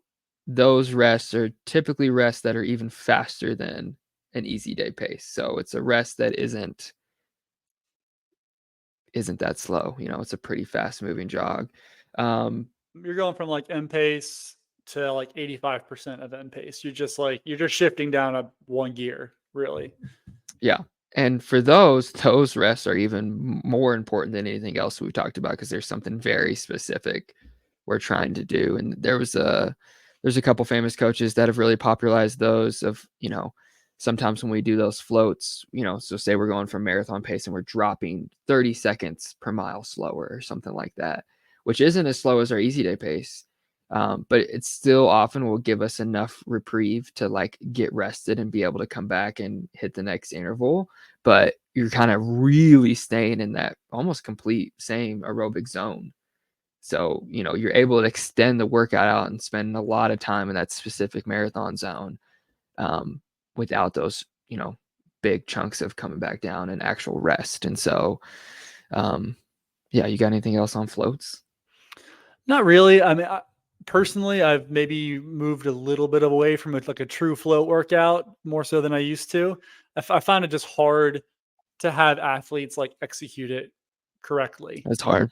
those rests are typically rests that are even faster than an easy day pace. So it's a rest that isn't that slow. It's a pretty fast moving jog. You're going from like M pace to like 85% of M pace. You're just shifting down one gear, really. Yeah. And for those rests are even more important than anything else we've talked about because there's something very specific we're trying to do. And there's a couple famous coaches that have really popularized those of, sometimes when we do those floats, so say we're going from marathon pace and we're dropping 30 seconds per mile slower or something like that, which isn't as slow as our easy day pace. But it still often will give us enough reprieve to like get rested and be able to come back and hit the next interval. But you're kind of really staying in that almost complete same aerobic zone. So, you're able to extend the workout out and spend a lot of time in that specific marathon zone, without those, big chunks of coming back down and actual rest. And so, yeah, you got anything else on floats? Not really. I mean, personally, I've maybe moved a little bit away from it, like a true float workout more so than I used to. I find it just hard to have athletes like execute it correctly. That's hard.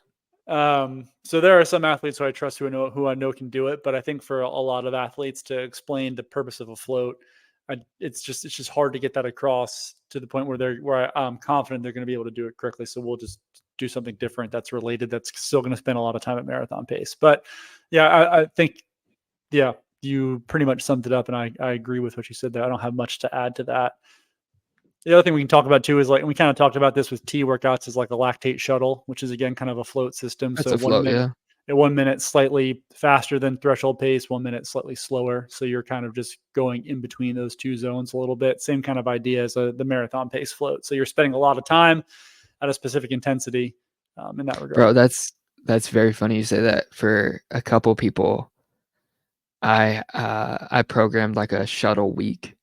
So there are some athletes who I trust who I know can do it, but I think for a lot of athletes to explain the purpose of a float, it's just hard to get that across to the point where I'm confident they're going to be able to do it correctly. So we'll just do something different that's related. That's still going to spend a lot of time at marathon pace. But yeah, I think yeah, you pretty much summed it up, and I agree with what you said there. I don't have much to add to that. The other thing we can talk about too is like, and we kind of talked about this with T workouts, is like a lactate shuttle, which is again kind of a float system. That's So a float, yeah. at 1 minute slightly faster than threshold pace, 1 minute slightly slower. So you're kind of just going in between those two zones a little bit. Same kind of idea as the marathon pace float. So you're spending a lot of time at a specific intensity in that Bro, regard. that's very funny you say that. For a couple people, I programmed like a shuttle week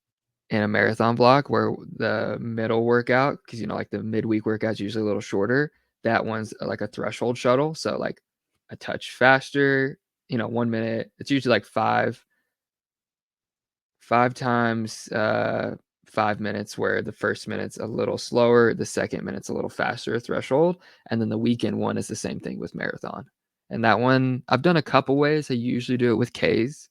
in a marathon block where the middle workout, because like the midweek workout's usually a little shorter. That one's like a threshold shuttle, so like a touch faster. 1 minute. It's usually like five times 5 minutes, where the first minute's a little slower, the second minute's a little faster threshold, and then the weekend one is the same thing with marathon. And that one I've done a couple ways. I usually do it with Ks.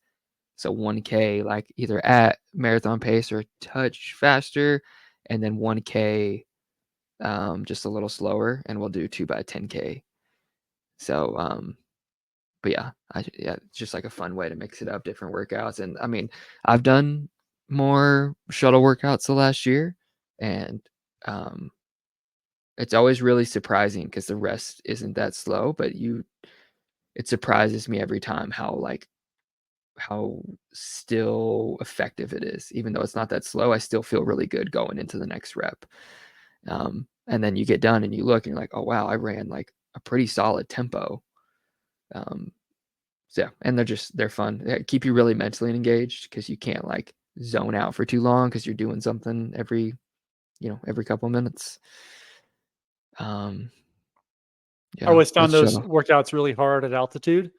So 1K, like either at marathon pace or a touch faster, and then 1K just a little slower, and we'll do 2 by 10K. So but yeah, it's just like a fun way to mix it up, different workouts. And I mean, I've done more shuttle workouts the last year, and it's always really surprising because the rest isn't that slow, but it surprises me every time how still effective it is. Even though it's not that slow, I still feel really good going into the next rep. And then you get done and you look and you're like, oh wow, I ran like a pretty solid tempo. So yeah, and they're fun. They keep you really mentally engaged because you can't like zone out for too long because you're doing something every couple of minutes. I Yeah, always found that's those shuttle. workouts really hard at altitude,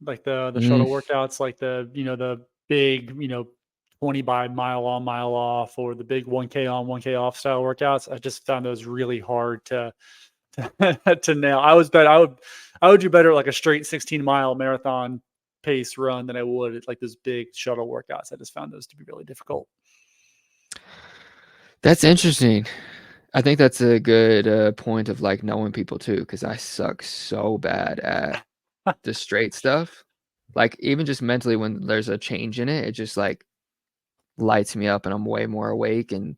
like the Mm, shuttle workouts, like the big 20 by mile on mile off, or the big 1K on 1K off style workouts. I just found those really hard to nail. I would do better at like a straight 16-mile marathon pace run than I would at like those big shuttle workouts. I just found those to be really difficult. that's interesting. I think that's a good point of like knowing people too, because I suck so bad at the straight stuff. Like even just mentally, when there's a change in it, it just like lights me up and I'm way more awake. And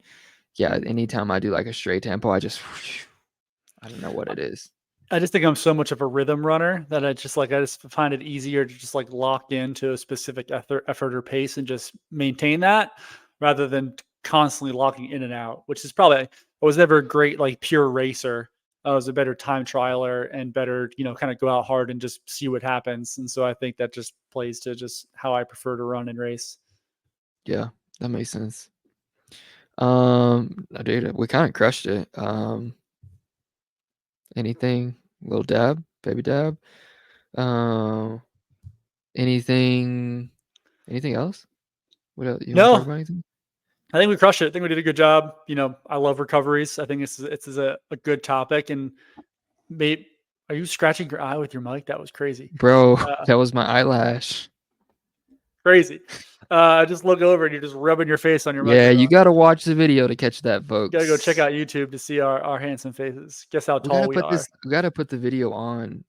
yeah, anytime I do like a straight tempo, I don't know what it is. I just think I'm so much of a rhythm runner that I just find it easier to just like lock into a specific effort or pace and just maintain that rather than constantly locking in and out, which is probably I was never a great like pure racer. I was a better time trialer and better, kind of go out hard and just see what happens. And so I think that just plays to just how I prefer to run and race. Yeah, that makes sense. I did. We kind of crushed it. Anything, little dab, baby dab. Um, anything, anything else? What else? You want to talk No, about anything? I think we crushed it. I think we did a good job. I love recoveries. I think this is a good topic. And maybe, are you scratching your eye with your mic? That was crazy. Bro, Uh, that was my eyelash. crazy. Just look over and you're just rubbing your face on your Yeah, you microphone. gotta watch the video to catch that, Gotta go check folks. out YouTube to see our handsome faces. Guess how We gotta tall we put are. this. We gotta put the video on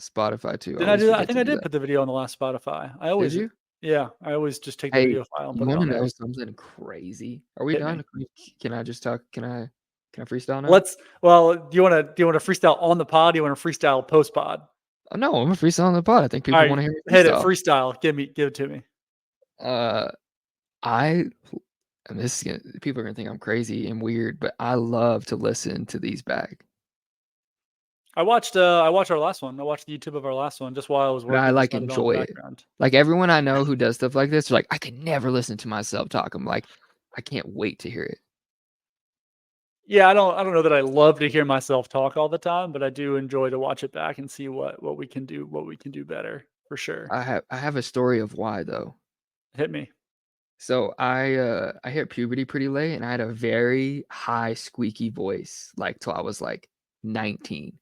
Spotify too. I Didn't I always do that? I forget think to I do did that. put the video on the last Spotify. Did you? Yeah, I always just take the Hey, video file and you put it want to on know there. something crazy? Are we Hit done? me. Can I just talk? Can I freestyle now? Well, do you want to freestyle on the pod? Do you want to freestyle post pod? Oh, no, I'm a freestyle on the pod. I think All people right, want to hear me hit it. freestyle. Freestyle. Give it to me. Uh, I and people are gonna think I'm crazy and weird, but I love to listen to these back. I watched our last one. I watched the YouTube of our last one just while I was But I working, just like had it on in the enjoy it. background. Like everyone I know who does stuff like this, they're like, I could never listen to myself talk. I'm like, I can't wait to hear it. Yeah, I don't know that I love to hear myself talk all the time, but I do enjoy to watch it back and see what we can do better for sure. I have a story of why though. Hit me. So I hit puberty pretty late and I had a very high squeaky voice like till I was like 19.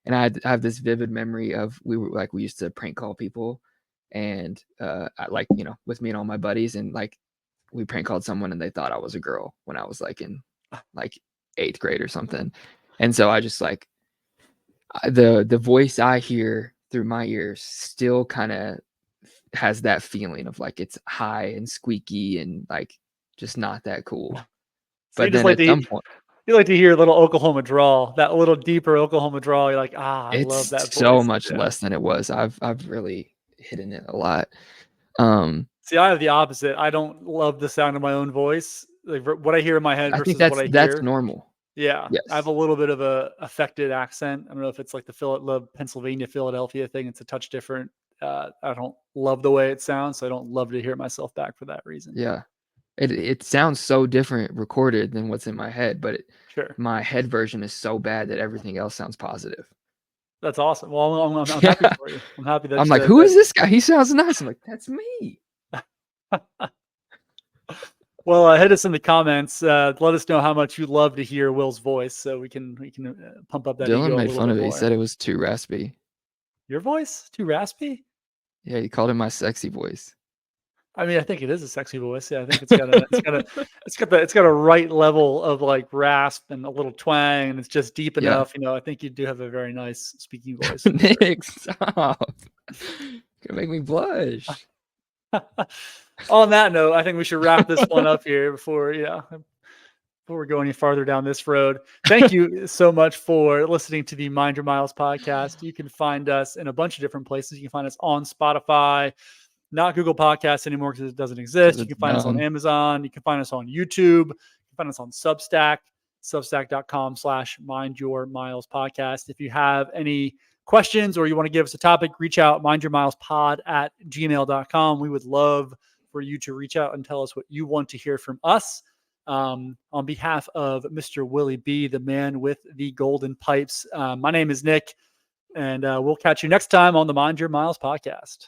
And I have this vivid memory of we used to prank call people and like, you know, with me and all my buddies and like we prank called someone and they thought I was a girl when I was like in like 8th grade or something. And so I just like the voice I hear through my ears still kind of has that feeling of like it's high and squeaky and like just not that cool. So But then at some point, you like to hear a little Oklahoma drawl, that little deeper Oklahoma drawl. You're like, I love it's that so voice. much Yeah. less than it was. I've really hidden it a lot. See, I have the opposite. I don't love the sound of my own voice, like what I hear in my head I think versus what I that's hear. normal. Yeah, I have Yes. a little bit of a affected accent. I don't know if it's like the Pennsylvania, Philadelphia thing. It's a touch different. I don't love the way it sounds, so I don't love to hear myself back for that reason. Yeah. It sounds so different recorded than what's in my head, but Sure, my head version is so bad that everything else sounds positive. that's awesome. Well, I'm Yeah. happy for you. I'm happy I'm that like, who is this guy? He sounds nice. I'm like, that's me. Well, hit us in the comments. Let us know how much you love to hear Will's voice, so we can pump up that Dylan ego a made little fun bit of it. He more. said it was too raspy. Your voice too raspy? Yeah, he called it my sexy voice. I mean, I think it is a sexy voice. Yeah, I think it's got a right level of like rasp and a little twang, and it's just deep Yeah. enough. I think you do have a very nice speaking voice. For sure. Nick, stop. Gonna make me blush. On that note, I think we should wrap this one up here before we go any farther down this road. Thank you so much for listening to the Mind Your Miles podcast. You can find us in a bunch of different places. You can find us on Spotify, not Google Podcasts anymore because it doesn't exist. You It's can find us on dumb. Amazon. You can find us on YouTube. You can find us on Substack, substack.com/Mind Your Miles podcast. If you have any questions or you want to give us a topic, reach out, mindyourmilespod@gmail.com. We would love for you to reach out and tell us what you want to hear from us. On behalf of Mr. Willie B, the man with the golden pipes, my name is Nick, and we'll catch you next time on the Mind Your Miles podcast.